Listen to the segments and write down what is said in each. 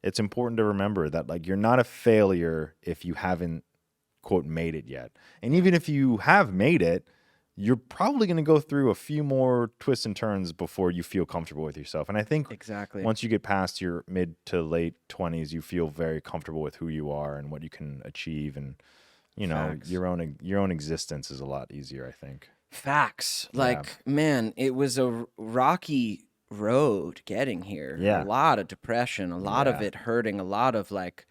it's important to remember that like you're not a failure if you haven't quote made it yet. And even if you have made it, you're probably going to go through a few more twists and turns before you feel comfortable with yourself. And I think once you get past your mid to late 20s, you feel very comfortable with who you are and what you can achieve. And, you know, your own existence is a lot easier, I think. Facts. Like, man, it was a rocky road getting here. Yeah. A lot of depression, a lot of it hurting, a lot of like,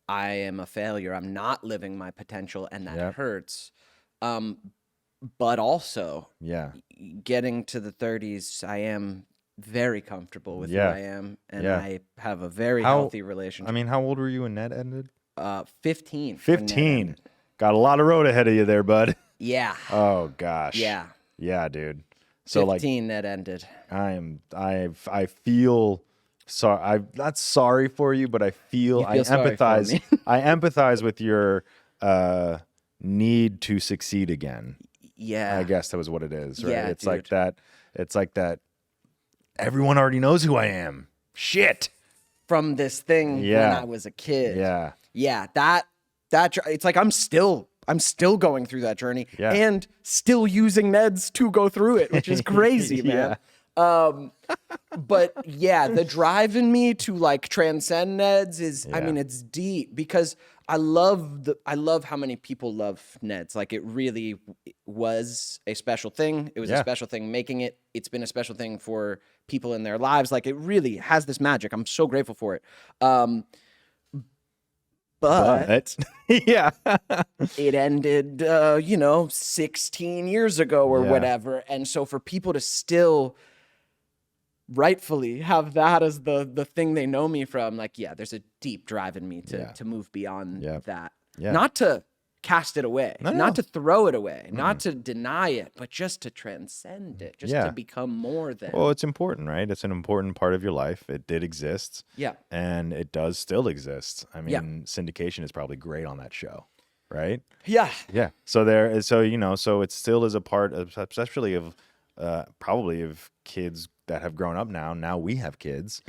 I am a failure. I'm not living my potential, and that hurts. But also, getting to the 30s, I am very comfortable with who I am, and I have a very healthy relationship. I mean, how old were you when Ned ended? 15. 15. Got a lot of road ahead of you there, bud. Yeah. Oh gosh. Yeah. Yeah, dude. So 15 that ended. I feel sorry. I'm not sorry for you, but I feel I empathize. I empathize with your need to succeed again. Yeah. I guess that was what it is, right? Yeah, it's like that. It's like that. Everyone already knows who I am. Shit. From this thing when I was a kid. Yeah. Yeah. That it's like I'm still going through that journey and still using meds to go through it, which is crazy, man. But yeah, the drive in me to like transcend Neds is, I mean, it's deep because I love how many people love Neds. Like it really was a special thing. It was a special thing making it. It's been a special thing for people in their lives. Like it really has this magic. I'm so grateful for it. But yeah, it ended, 16 years ago or whatever. And so for people to still rightfully have that as the thing they know me from, like, there's a deep drive in me to move beyond that. Not to cast it away, not to throw it away, not to deny it, but just to transcend it, just to become more than. Well, it's important, right? It's an important part of your life. It did exist. Yeah. And it does still exist. I mean, syndication is probably great on that show, right? Yeah. Yeah. So it still is a part of, especially of probably of kids that have grown up now. Now we have kids.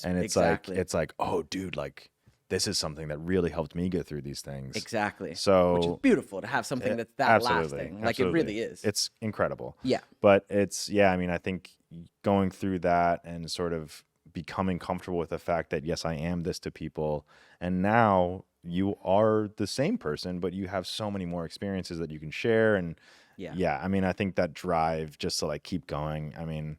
And it's like, oh, dude, like, this is something that really helped me get through these things. Exactly. So, which is beautiful to have something that's that lasting. Like it really is. It's incredible. Yeah. But I mean, I think going through that and sort of becoming comfortable with the fact that, yes, I am this to people. And now you are the same person, but you have so many more experiences that you can share. And I mean, I think that drive just to like keep going. I mean,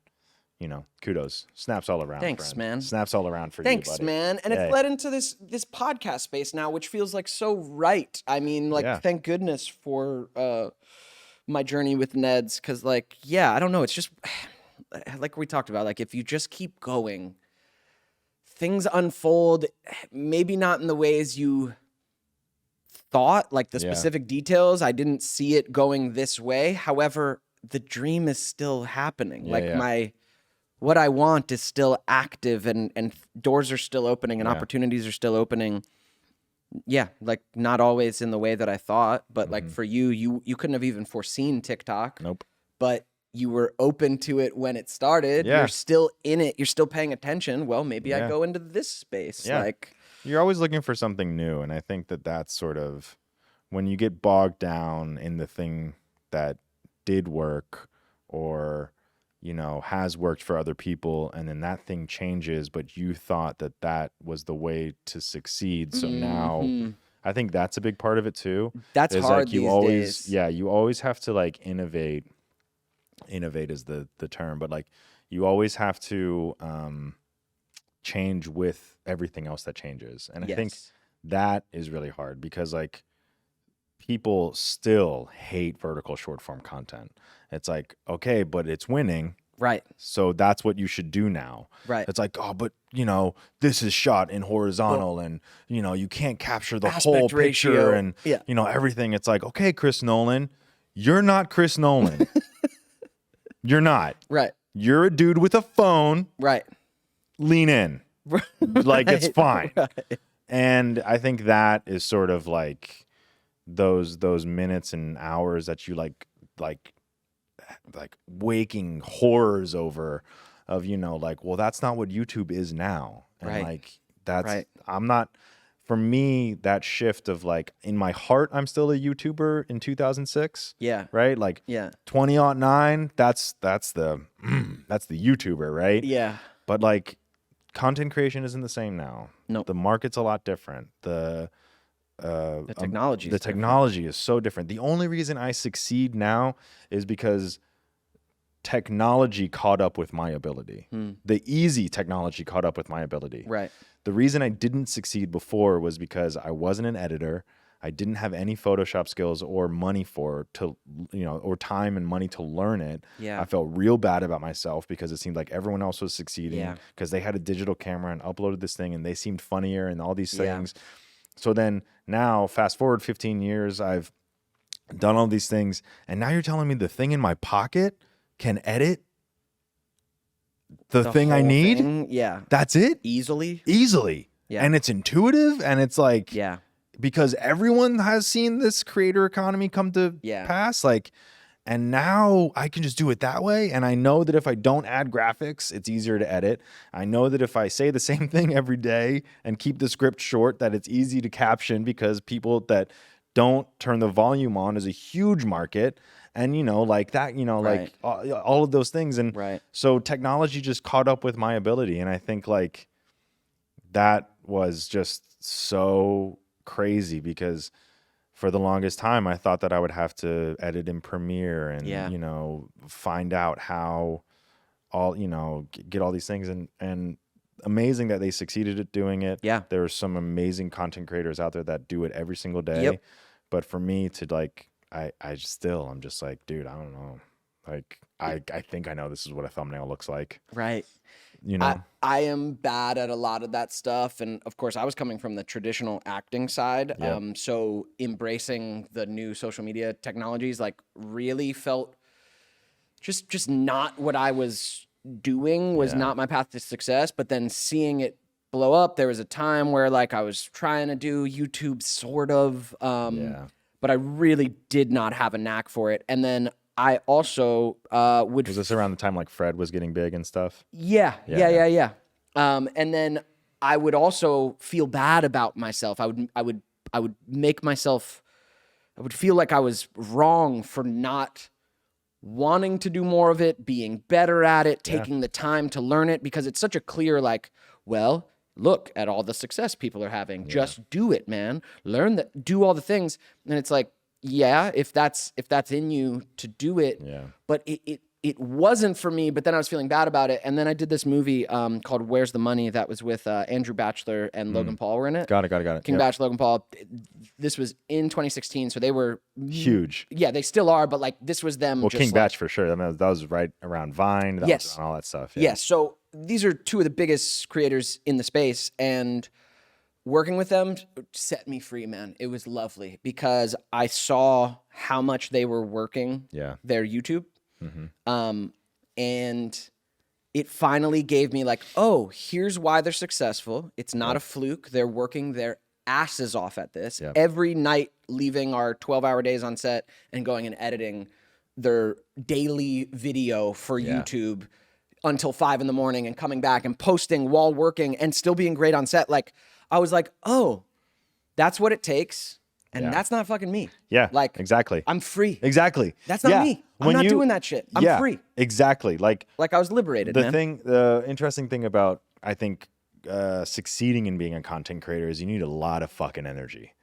kudos. Snaps all around. Thanks, friend. man. Snaps all around for Thanks, you, buddy. man. And it's led into this podcast space now, which feels like so right. I mean, like, thank goodness for my journey with Neds. Because, like, I don't know. It's just, like we talked about, like, if you just keep going, things unfold, maybe not in the ways you thought, like the specific details. I didn't see it going this way. However, the dream is still happening. What I want is still active and doors are still opening and opportunities are still opening. Yeah, like not always in the way that I thought, but like for you couldn't have even foreseen TikTok. Nope. But you were open to it when it started. Yeah. You're still in it. You're still paying attention. Well, maybe I go into this space. Yeah. Like you're always looking for something new. And I think that that's sort of when you get bogged down in the thing that did work or has worked for other people, and then that thing changes, but you thought that was the way to succeed. So now I think that's a big part of it too. That's hard like you these always, days. Yeah, you always have to like innovate. Innovate is the term, but like you always have to change with everything else that changes. And I think that is really hard because like people still hate vertical short form content. It's like, okay, but it's winning. Right. So that's what you should do now. Right. It's like, oh, but this is shot in horizontal and you can't capture the whole picture and everything. It's like, okay, Chris Nolan, you're not Chris Nolan. You're not. Right. You're a dude with a phone. Right. Lean in. Like it's fine. Right. And I think that is sort of like those minutes and hours that you like waking horrors over of, like, well, that's not what YouTube is now. And right. like, Right. I'm not, for me, that shift of like, in my heart, I'm still a YouTuber in 2006. Yeah. Right. Like Yeah. 2009, that's the YouTuber. Right. Yeah. But like, content creation isn't the same now. Nope. The market's a lot different. The technology is so different. The only reason I succeed now is because technology caught up with my ability. The easy technology caught up with my ability. Right. The reason I didn't succeed before was because I wasn't an editor. I didn't have any Photoshop skills or money or time and money to learn it. Yeah. I felt real bad about myself because it seemed like everyone else was succeeding because they had a digital camera and uploaded this thing and they seemed funnier and all these things. So then now, fast forward 15 years, I've done all these things, and now you're telling me the thing in my pocket can edit the thing I need? Thing? Yeah. That's it? Easily? Yeah. And it's intuitive, and it's like, because everyone has seen this creator economy come to pass, like, and now I can just do it that way. And I know that if I don't add graphics, it's easier to edit. I know that if I say the same thing every day and keep the script short, that it's easy to caption because people that don't turn the volume on is a huge market. And, like that, like all of those things. And so technology just caught up with my ability. And I think like that was just so crazy because for the longest time, I thought that I would have to edit in Premiere and, find out how get all these things and amazing that they succeeded at doing it. Yeah. There are some amazing content creators out there that do it every single day. Yep. But for me to like, I'm just like, dude, I don't know. Like, I think I know this is what a thumbnail looks like. Right. I am bad at a lot of that stuff. And of course, I was coming from the traditional acting side. Yep. So embracing the new social media technologies, like really felt just not what I was doing, was not my path to success. But then seeing it blow up, there was a time where like I was trying to do YouTube sort of, but I really did not have a knack for it. And then I also was this around the time like Fred was getting big and stuff? Yeah. And then I would also feel bad about myself. I would make myself, I would feel like I was wrong for not wanting to do more of it, being better at it, taking the time to learn it, because it's such a clear like, well, look at all the success people are having. Just do it, man. Learn that, do all the things. And it's like, if that's in you to do it, but it wasn't for me. But then I was feeling bad about it, and then I did this movie called Where's the Money that was with Andrew Batchelor and Logan Paul were in it. Got it. King Batchelor, Logan Paul. This was in 2016, so they were huge. Yeah, they still are, but like this was them. Well, just King like, Batch for sure. I mean, that was right around Vine. That was on all that stuff. Yes. So these are two of the biggest creators in the space, and working with them set me free, man. It was lovely because I saw how much they were working their YouTube. And it finally gave me like, oh, here's why they're successful. It's not a fluke. They're working their asses off at this every night, leaving our 12-hour days on set and going and editing their daily video for YouTube until 5 a.m. and coming back and posting while working and still being great on set. Like, I was like, oh, that's what it takes. And that's not fucking me. Yeah, like exactly. I'm free. Exactly. That's not me. I'm not doing that shit. I'm free. Exactly. Like I was liberated, man. The interesting thing about, I think, succeeding in being a content creator is you need a lot of fucking energy.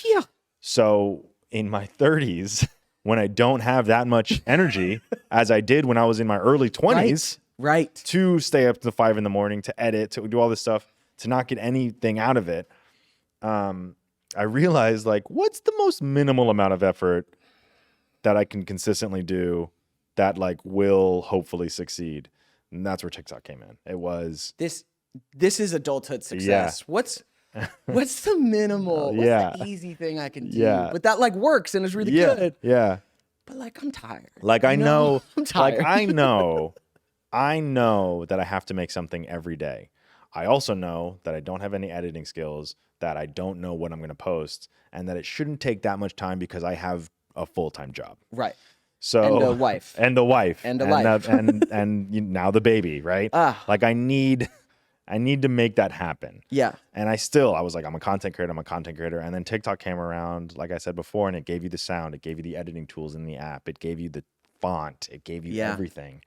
Yeah. So in my 30s, when I don't have that much energy, as I did when I was in my early 20s, right, to stay up to 5 a.m. to edit, to do all this stuff, to not get anything out of it, I realized, like, what's the most minimal amount of effort that I can consistently do that, like, will hopefully succeed? And that's where TikTok came in. It was this is adulthood success. What's the minimal? What's the easy thing I can do? But that like works and is really good. Yeah. But like I'm tired. Like I know I'm tired. Like I know that I have to make something every day. I also know that I don't have any editing skills, that I don't know what I'm going to post, and that it shouldn't take that much time because I have a full-time job. Right. So and a wife. And a wife. And a life. And now the baby, right? Like I need I need to make that happen. Yeah. And I was like, I'm a content creator. And then TikTok came around, like I said before, and it gave you the sound, it gave you the editing tools in the app, it gave you the font, it gave you everything.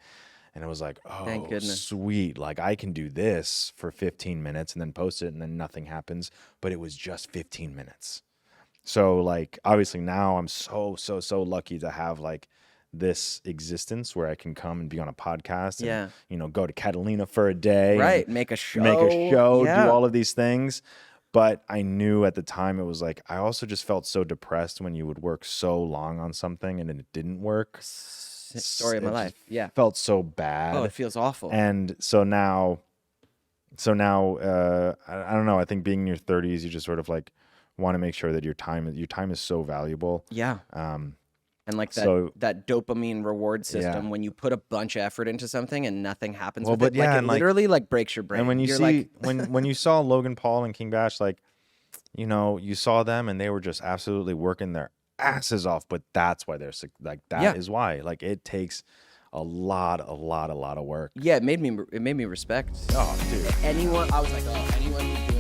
And it was like, Thank oh, goodness. sweet. Like I can do this for 15 minutes and then post it and then nothing happens. But it was just 15 minutes. So like, obviously now I'm so lucky to have like this existence where I can come and be on a podcast and, you know, go to Catalina for a day. Right. Make a show. Do all of these things. But I knew at the time it was like, I also just felt so depressed when you would work so long on something and then it didn't work. Story of my life. Yeah. Felt so bad. Oh, it feels awful. And so now, I don't know. I think being in your 30s, you just sort of like want to make sure that your time is so valuable. Yeah. And like that dopamine reward system when you put a bunch of effort into something and nothing happens with it. Like it literally like breaks your brain. And when you see when you saw Logan Paul and King Bash, like, you know, you saw them and they were just absolutely working their asses off, but that's why they're like that is why. Like it takes a lot of work. Yeah, it made me respect. Oh, dude. Anyone, I was like, oh, anyone who's doing